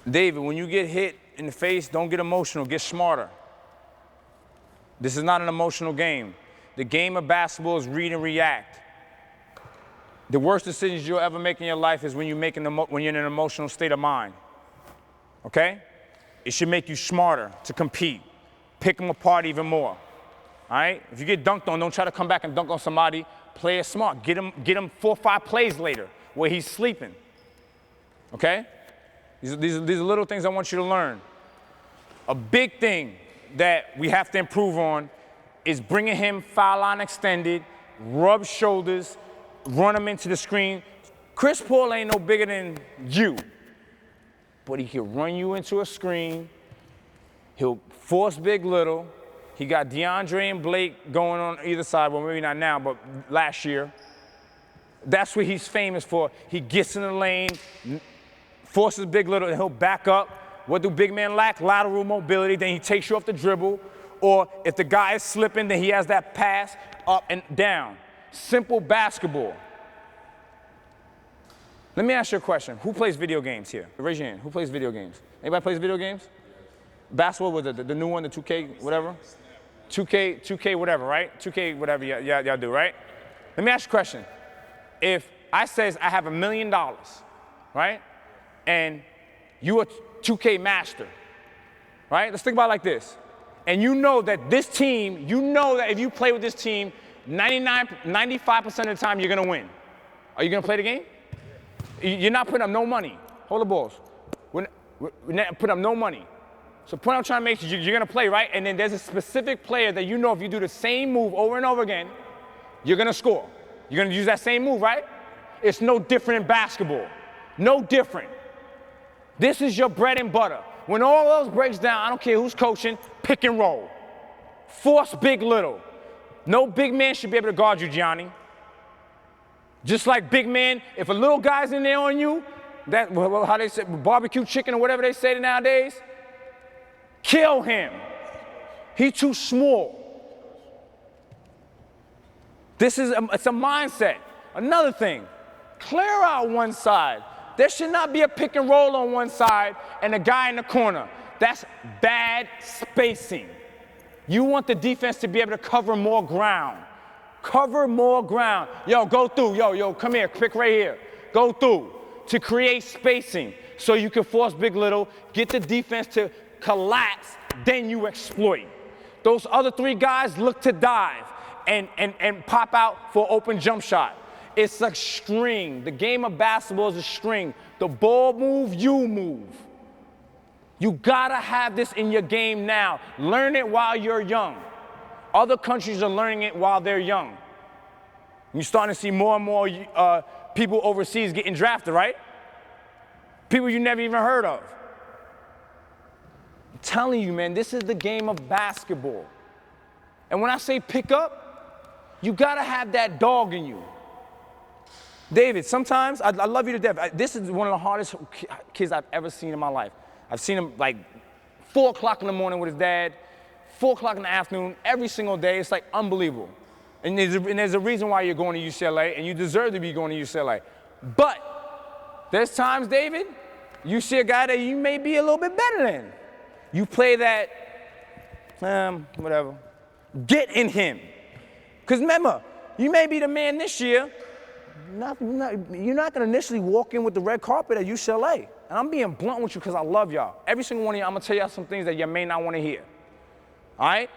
David, when you get hit in the face, don't get emotional, get smarter. This is not an emotional game. The game of basketball is read and react. The worst decisions you'll ever make in your life is when you're in an emotional state of mind. Okay? It should make you smarter to compete. Pick them apart even more. All right? If you get dunked on, don't try to come back and dunk on somebody. Play it smart. Get him 4 or 5 plays later where he's sleeping. Okay? These are little things I want you to learn. A big thing that we have to improve on is bringing him foul line extended, rub shoulders, run him into the screen. Chris Paul ain't no bigger than you, but he can run you into a screen. He'll force big little. He got DeAndre and Blake going on either side. Well, maybe not now, but last year. That's what he's famous for. He gets in the lane, forces big little, and he'll back up. What do big men lack? Lateral mobility. Then he takes you off the dribble. Or if the guy is slipping, then he has that pass up and down. Simple basketball. Let me ask you a question. Who plays video games here? Raise your hand. Who plays video games? Anybody plays video games? Basketball was the new one, the 2K, whatever? 2K, whatever, right? 2K, whatever y'all do, right? Let me ask you a question. If I says I have $1 million, right? And you a 2K master, right? Let's think about it like this. And you know that this team, you know that if you play with this team, 95% of the time you're gonna win. Are you gonna play the game? You're not putting up no money. Hold the balls. We're not putting up no money. So the point I'm trying to make is you're gonna play, right? And then there's a specific player that you know if you do the same move over and over again, you're gonna score. You're gonna use that same move, right? It's no different in basketball. No different. This is your bread and butter. When all else breaks down, I don't care who's coaching, pick and roll. Force big little. No big man should be able to guard you, Gianni. Just like big man, if a little guy's in there on you, that how they say barbecue chicken or whatever they say nowadays, kill him. He's too small. It's a mindset. Another thing, clear out one side. There should not be a pick and roll on one side and a guy in the corner. That's bad spacing. You want the defense to be able to cover more ground. Cover more ground. Yo, go through. Yo, come here, pick right here. Go through to create spacing so you can force big little, get the defense to collapse, then you exploit. Those other 3 guys look to dive and pop out for open jump shot. It's a string. The game of basketball is a string. The ball move, you move. You gotta have this in your game now. Learn it while you're young. Other countries are learning it while they're young. You're starting to see more and more people overseas getting drafted, right? People you never even heard of. I'm telling you, man, this is the game of basketball. And when I say pick up, you gotta have that dog in you. David, sometimes, I love you to death. This is one of the hardest kids I've ever seen in my life. I've seen him like 4 o'clock in the morning with his dad, 4 o'clock in the afternoon, every single day. It's like unbelievable. And there's a reason why you're going to UCLA, and you deserve to be going to UCLA. But there's times, David, you see a guy that you may be a little bit better than. You play that, whatever. Get in him. Because remember, you may be the man this year. You're not going to initially walk in with the red carpet at UCLA. And I'm being blunt with you because I love y'all. Every single one of you, I'm going to tell y'all some things that you may not want to hear. All right?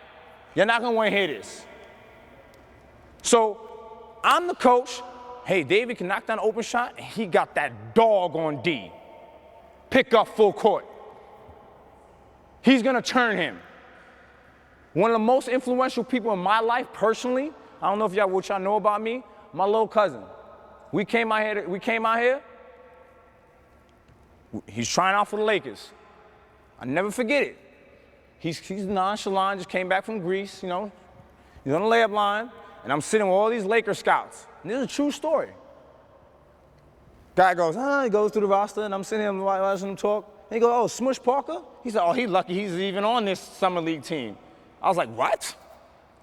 You're not going to want to hear this. So I'm the coach. Hey, David can knock down an open shot, and he got that dog on D. Pick up full court. He's going to turn him. One of the most influential people in my life personally, I don't know if what y'all know about me, my little cousin. We came out here. He's trying out for the Lakers. I never forget it. He's nonchalant, just came back from Greece, you know. He's on the layup line, and I'm sitting with all these Laker scouts. And this is a true story. Guy goes, he goes through the roster, and I'm sitting here watching him talk. And he goes, oh, Smush Parker? He said, oh, he's lucky he's even on this summer league team. I was like, what?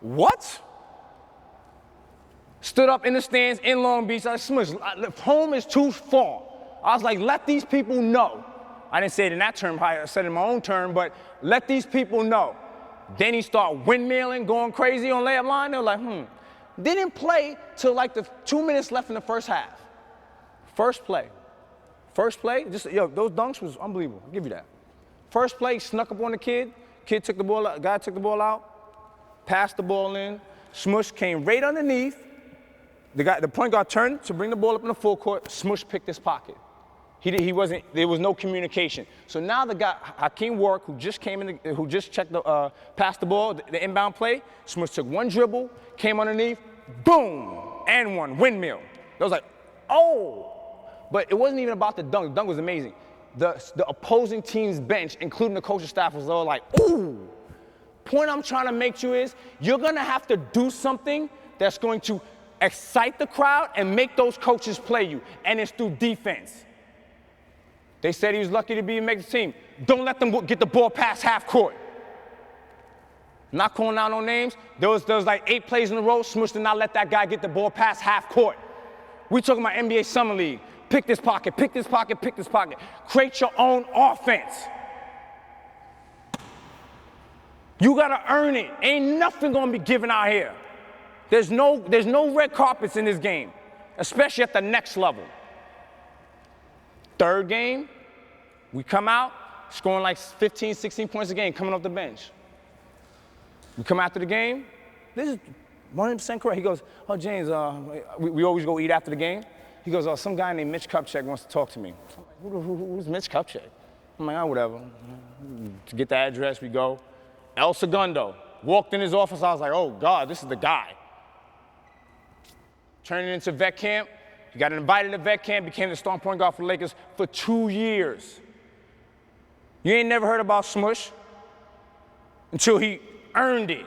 What? Stood up in the stands in Long Beach. I said, Smush, home is too far. I was like, let these people know I didn't say it in that term, I said it in my own term, but let these people know. Then he started windmilling, going crazy on layup line. They were like, Didn't play till like the 2 minutes left in the first half. First play, those dunks was unbelievable, I'll give you that. First play, snuck up on the kid took the ball out, guy took the ball out, passed the ball in, Smush came right underneath, the point guard turned to bring the ball up in the full court, Smush picked his pocket. There was no communication. So now the guy, Hakeem Warwick, who just came in, who just passed the ball, the inbound play, Smush took one dribble, came underneath, boom, and one, windmill. I was like, oh. But it wasn't even about the dunk. The dunk was amazing. The opposing team's bench, including the coaching staff, was all like, ooh. Point I'm trying to make to you is, you're gonna have to do something that's going to excite the crowd and make those coaches play you, and it's through defense. They said he was lucky to make the team. Don't let them get the ball past half court. Not calling out no names. There was like 8 plays in a row. Smush did not let that guy get the ball past half court. We talking about NBA Summer League. Pick this pocket, pick this pocket, pick this pocket. Create your own offense. You gotta earn it. Ain't nothing gonna be given out here. There's no red carpets in this game, especially at the next level. Third game, we come out, scoring like 15, 16 points a game, coming off the bench. We come after the game, this is 100% correct. He goes, oh, James, we always go eat after the game. He goes, oh, some guy named Mitch Kupchak wants to talk to me. Who's Mitch Kupchak? I'm like, oh, whatever. To get the address, we go. El Segundo walked in his office. I was like, oh, God, this is the guy. Turning into vet camp. He got invited to vet camp, became the starting point guard for the Lakers for 2 years. You ain't never heard about Smush until he earned it.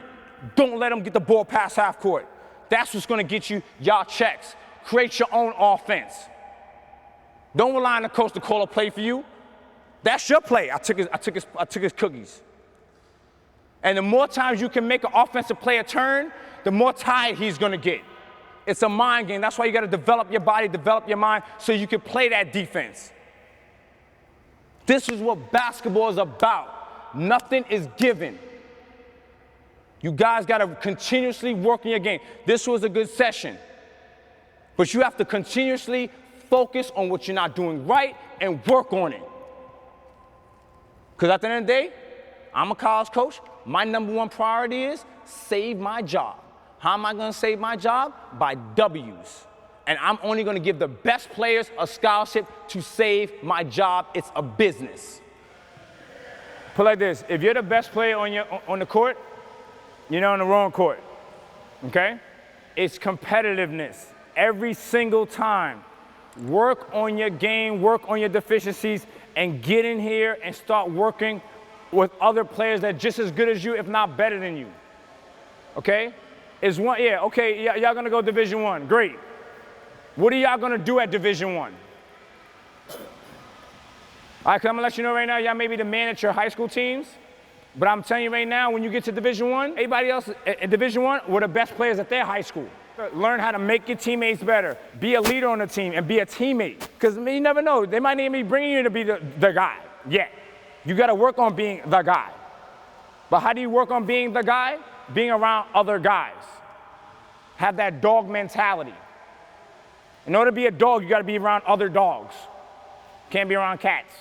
Don't let him get the ball past half court. That's what's gonna get you y'all checks. Create your own offense. Don't rely on the coach to call a play for you. That's your play. I took his cookies. And the more times you can make an offensive player turn, the more tired he's gonna get. It's a mind game. That's why you gotta develop your body, develop your mind, so you can play that defense. This is what basketball is about. Nothing is given. You guys gotta continuously work on your game. This was a good session. But you have to continuously focus on what you're not doing right and work on it. Because at the end of the day, I'm a college coach. My #1 priority is save my job. How am I gonna save my job? By W's. And I'm only gonna give the best players a scholarship to save my job. It's a business. Put it like this, if you're the best player on the court, you're not on the wrong court, okay? It's competitiveness every single time. Work on your game, work on your deficiencies, and get in here and start working with other players that are just as good as you, if not better than you, okay? Y'all gonna go Division I, great. What are y'all gonna do at Division I? All right, 'cause I'm gonna let you know right now, y'all may be the man at your high school teams, but I'm telling you right now, when you get to Division I, everybody else at Division I were the best players at their high school. Learn how to make your teammates better. Be a leader on the team and be a teammate. Because you never know, they might even be bringing you to be the guy. Yeah, you gotta work on being the guy. But how do you work on being the guy? Being around other guys. Have that dog mentality. In order to be a dog, you gotta be around other dogs. Can't be around cats,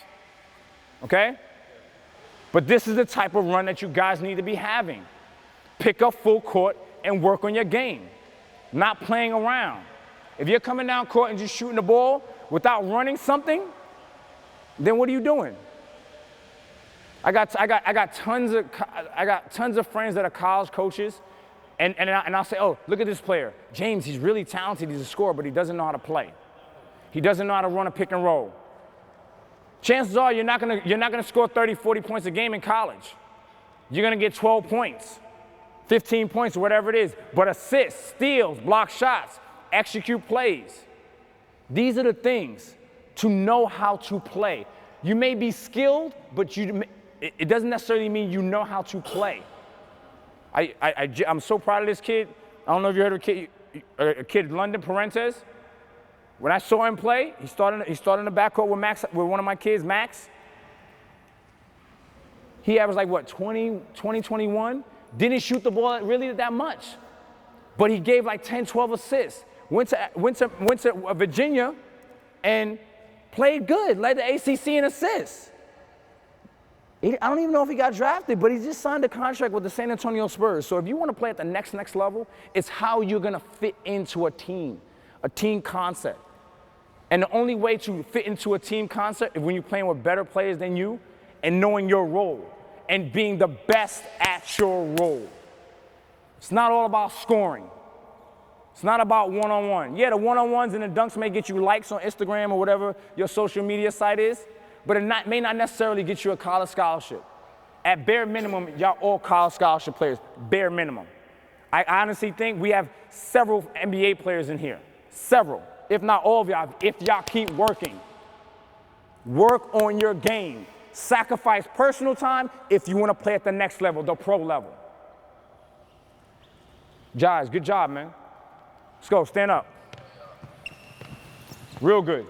okay? But this is the type of run that you guys need to be having. Pick up full court and work on your game. Not playing around. If you're coming down court and just shooting the ball without running something, then what are you doing? I got tons of friends that are college coaches, and I'll say, oh, look at this player. James, he's really talented, he's a scorer, but he doesn't know how to play. He doesn't know how to run a pick and roll. Chances are you're not gonna score 30, 40 points a game in college. You're gonna get 12 points. 15 points, or whatever it is, but assists, steals, block shots, execute plays. These are the things to know how to play. You may be skilled, but it doesn't necessarily mean you know how to play. I'm so proud of this kid. I don't know if you heard of a kid, London Parentes. When I saw him play, he started in the backcourt with one of my kids, Max. He averaged like what, 21? Didn't shoot the ball really that much. But he gave like 10, 12 assists. Went to Virginia and played good, led the ACC in assists. I don't even know if he got drafted, but he just signed a contract with the San Antonio Spurs. So if you want to play at the next level, it's how you're going to fit into a team concept. And the only way to fit into a team concept is when you're playing with better players than you and knowing your role and being the best at your role. It's not all about scoring. It's not about one-on-one. Yeah, the one-on-ones and the dunks may get you likes on Instagram or whatever your social media site is, but it may not necessarily get you a college scholarship. At bare minimum, y'all all college scholarship players, bare minimum. I honestly think we have several NBA players in here, several, if not all of y'all, if y'all keep working. Work on your game. Sacrifice personal time if you want to play at the next level, the pro level. Guys, good job, man. Let's go, stand up. Real good.